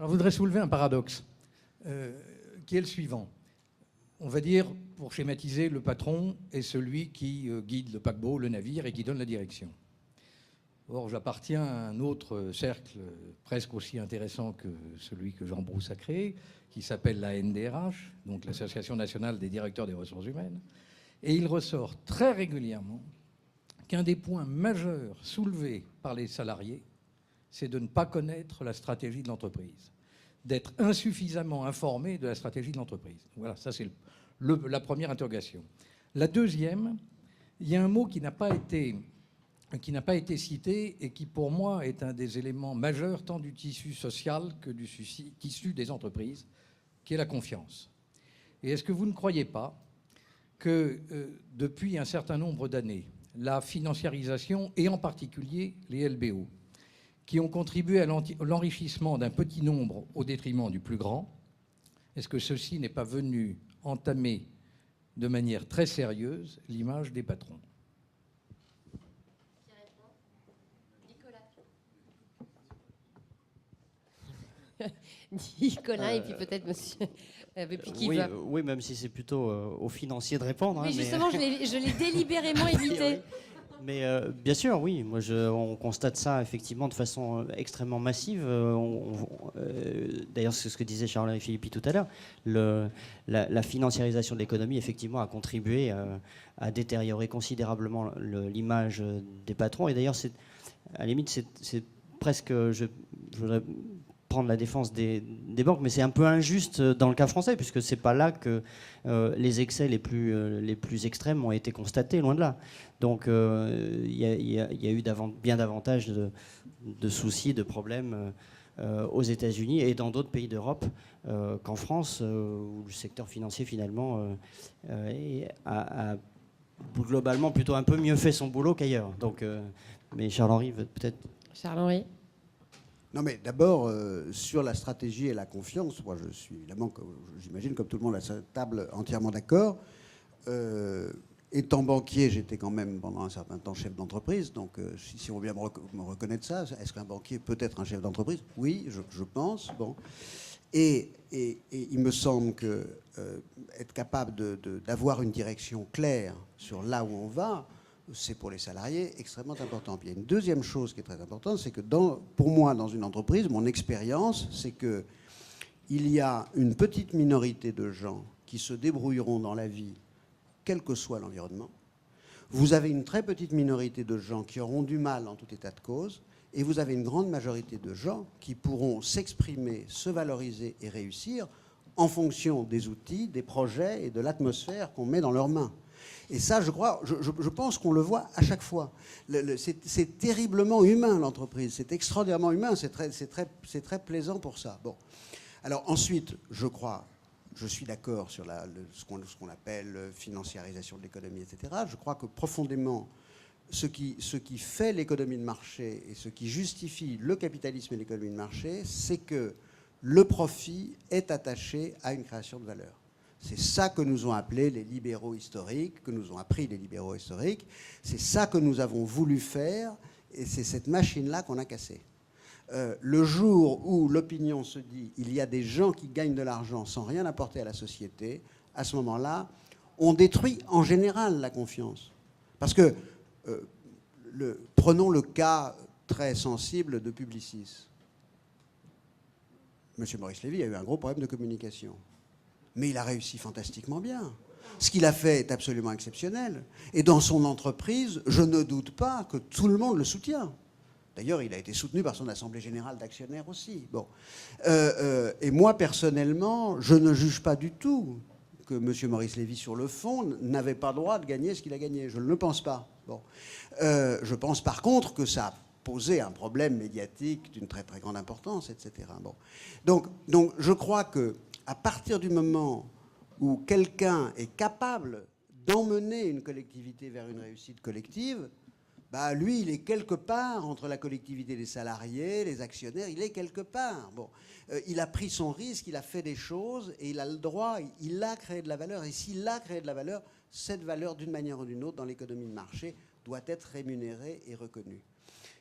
Alors, je voudrais soulever un paradoxe, qui est le suivant. On va dire, pour schématiser, le patron est celui qui guide le paquebot, le navire, et qui donne la direction. Or, j'appartiens à un autre cercle presque aussi intéressant que celui que Jean Brousse a créé, qui s'appelle la NDRH, donc l'Association nationale des directeurs des ressources humaines. Et il ressort très régulièrement qu'un des points majeurs soulevés par les salariés, c'est de ne pas connaître la stratégie de l'entreprise, d'être insuffisamment informé de la stratégie de l'entreprise. Voilà, ça c'est la première interrogation. La deuxième, il y a un mot qui n'a pas été cité et qui, pour moi, est un des éléments majeurs tant du tissu social que du tissu des entreprises, qui est la confiance. Et est-ce que vous ne croyez pas que depuis un certain nombre d'années, la financiarisation, et en particulier les LBO, qui ont contribué à l'enrichissement d'un petit nombre au détriment du plus grand, est-ce que ceci n'est pas venu entamer de manière très sérieuse l'image des patrons ? Nicolas, et puis peut-être monsieur. Oui, même si c'est plutôt aux financiers de répondre. Oui, justement, je l'ai délibérément évité. Mais bien sûr, oui. Moi, on constate ça effectivement de façon extrêmement massive. D'ailleurs, c'est ce que disait Charles-Henri Philippi tout à l'heure. La financiarisation de l'économie, effectivement, a contribué à détériorer considérablement l'image des patrons. Et d'ailleurs, à la limite, c'est presque... Je voudrais prendre la défense des banques, mais c'est un peu injuste dans le cas français, puisque c'est pas là que les excès les plus extrêmes ont été constatés, loin de là. Donc il y a eu bien davantage de soucis, de problèmes aux États-Unis et dans d'autres pays d'Europe qu'en France, où le secteur financier finalement a globalement plutôt un peu mieux fait son boulot qu'ailleurs. Donc, mais Charles-Henri peut-être. Charles-Henri. Non, mais d'abord, sur la stratégie et la confiance, moi je suis évidemment, j'imagine, comme tout le monde à cette table, entièrement d'accord. Étant banquier, j'étais quand même pendant un certain temps chef d'entreprise, donc si on veut bien me reconnaître ça, est-ce qu'un banquier peut être un chef d'entreprise ? Oui, je pense. Bon. Et il me semble que être capable d'avoir une direction claire sur là où on va, c'est pour les salariés extrêmement important. Puis il y a une deuxième chose qui est très importante, c'est que pour moi, dans une entreprise, mon expérience, c'est qu'il y a une petite minorité de gens qui se débrouilleront dans la vie, quel que soit l'environnement. Vous avez une très petite minorité de gens qui auront du mal en tout état de cause, et vous avez une grande majorité de gens qui pourront s'exprimer, se valoriser et réussir en fonction des outils, des projets et de l'atmosphère qu'on met dans leurs mains. Et ça, je pense qu'on le voit à chaque fois. C'est terriblement humain, l'entreprise. C'est extraordinairement humain. C'est très plaisant pour ça. Bon. Alors ensuite, je suis d'accord sur ce qu'on appelle financiarisation de l'économie, etc. Je crois que profondément, ce qui fait l'économie de marché et ce qui justifie le capitalisme et l'économie de marché, c'est que le profit est attaché à une création de valeur. C'est ça que nous ont appelé les libéraux historiques, que nous ont appris les libéraux historiques. C'est ça que nous avons voulu faire, et c'est cette machine-là qu'on a cassée. Le jour où l'opinion se dit il y a des gens qui gagnent de l'argent sans rien apporter à la société, à ce moment-là, on détruit en général la confiance. Parce que, prenons le cas très sensible de Publicis. M. Maurice Lévy a eu un gros problème de communication. Mais il a réussi fantastiquement bien. Ce qu'il a fait est absolument exceptionnel. Et dans son entreprise, je ne doute pas que tout le monde le soutient. D'ailleurs, il a été soutenu par son assemblée générale d'actionnaires aussi. Bon. Et moi, personnellement, je ne juge pas du tout que M. Maurice Lévy, sur le fond, n'avait pas le droit de gagner ce qu'il a gagné. Je ne le pense pas. Bon. Je pense par contre que ça a posé un problème médiatique d'une très très grande importance, etc. Bon. Donc je crois que à partir du moment où quelqu'un est capable d'emmener une collectivité vers une réussite collective, bah lui, il est quelque part entre la collectivité des salariés, les actionnaires, il est quelque part. Bon. Il a pris son risque, il a fait des choses et il a le droit, il a créé de la valeur. Et s'il a créé de la valeur, cette valeur, d'une manière ou d'une autre, dans l'économie de marché, doit être rémunérée et reconnue.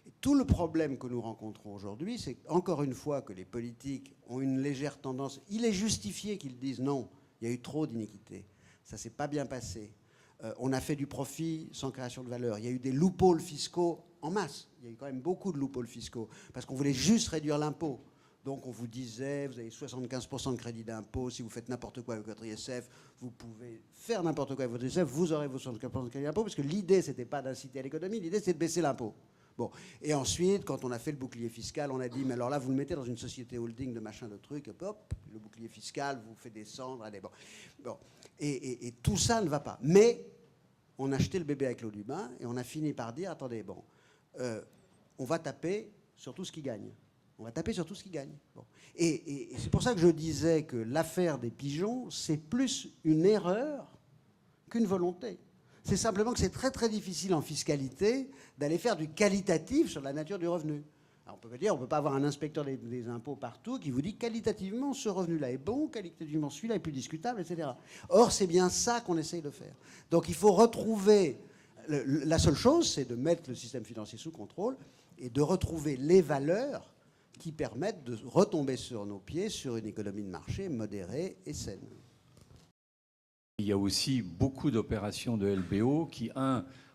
Et tout le problème que nous rencontrons aujourd'hui, c'est encore une fois que les politiques ont une légère tendance, il est justifié qu'ils disent non, il y a eu trop d'iniquité, ça ne s'est pas bien passé. On a fait du profit sans création de valeur. Il y a eu des loopholes fiscaux en masse. Il y a eu quand même beaucoup de loopholes fiscaux parce qu'on voulait juste réduire l'impôt. Donc on vous disait, vous avez 75% de crédit d'impôt, si vous faites n'importe quoi avec votre ISF, vous pouvez faire n'importe quoi avec votre ISF, vous aurez vos 75% de crédit d'impôt, parce que l'idée, c'était pas d'inciter à l'économie, l'idée, c'était de baisser l'impôt. Bon. Et ensuite, quand on a fait le bouclier fiscal, on a dit, mais alors là, vous le mettez dans une société holding de machin de trucs, hop, le bouclier fiscal vous fait descendre. Allez, bon. Bon. Et tout ça ne va pas. Mais on a jeté le bébé avec l'eau du bain et on a fini par dire, attendez, bon, on va taper sur tout ce qui gagne. On va taper sur tout ce qui gagne. Bon. Et c'est pour ça que je disais que l'affaire des pigeons, c'est plus une erreur qu'une volonté. C'est simplement que c'est très très difficile en fiscalité d'aller faire du qualitatif sur la nature du revenu. Alors on peut dire, on ne peut pas avoir un inspecteur des impôts partout qui vous dit qualitativement ce revenu-là est bon, qualitativement celui-là est plus discutable, etc. Or, c'est bien ça qu'on essaye de faire. Donc il faut retrouver... La seule chose, c'est de mettre le système financier sous contrôle et de retrouver les valeurs qui permettent de retomber sur nos pieds sur une économie de marché modérée et saine. Il y a aussi beaucoup d'opérations de LBO qui,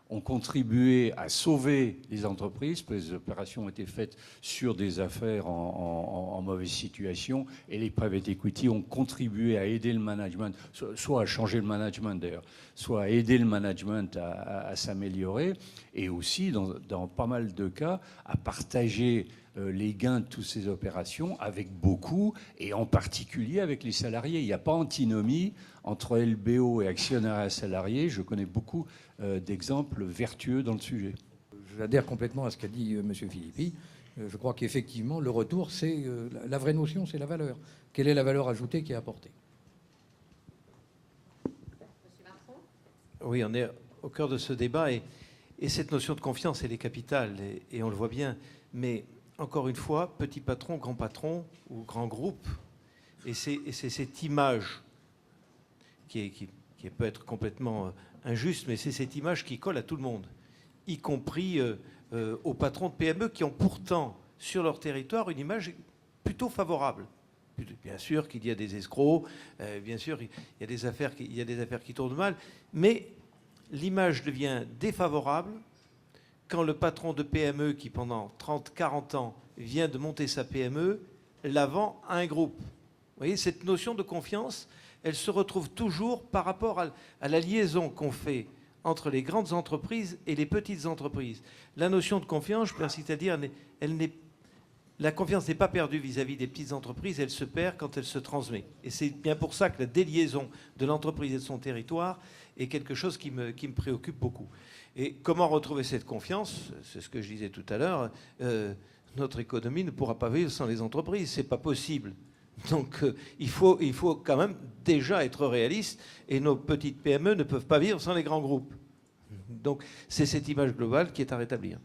ont contribué à sauver les entreprises, parce que les opérations ont été faites sur des affaires en mauvaise situation, et les private equity ont contribué à aider le management, soit à changer le management d'ailleurs, soit à aider le management à s'améliorer, et aussi, dans pas mal de cas, à partager les gains de toutes ces opérations avec beaucoup, et en particulier avec les salariés. Il n'y a pas antinomie entre LBO et actionnaires salariés. Je connais beaucoup d'exemples vertueux dans le sujet. J'adhère complètement à ce qu'a dit M. Philippi. Je crois qu'effectivement, le retour, c'est la vraie notion, c'est la valeur. Quelle est la valeur ajoutée qui est apportée? Oui, on est au cœur de ce débat, et cette notion de confiance, elle est capitale, et on le voit bien. Mais encore une fois, petit patron, grand patron ou grand groupe, et c'est cette image qui peut être complètement injuste, mais c'est cette image qui colle à tout le monde, y compris aux patrons de PME qui ont pourtant sur leur territoire une image plutôt favorable. Bien sûr qu'il y a des escrocs, bien sûr il y a des affaires qui tournent mal, mais l'image devient défavorable quand le patron de PME qui pendant 30, 40 ans vient de monter sa PME, la vend à un groupe. Vous voyez, cette notion de confiance, elle se retrouve toujours par rapport à la liaison qu'on fait entre les grandes entreprises et les petites entreprises. La notion de confiance, je persiste à dire, la confiance n'est pas perdue vis-à-vis des petites entreprises, elle se perd quand elle se transmet. Et c'est bien pour ça que la déliaison de l'entreprise et de son territoire est quelque chose qui me préoccupe beaucoup. Et comment retrouver cette confiance? C'est ce que je disais tout à l'heure. Notre économie ne pourra pas vivre sans les entreprises. C'est pas possible. Donc il faut quand même déjà être réaliste, et nos petites PME ne peuvent pas vivre sans les grands groupes. Donc c'est cette image globale qui est à rétablir.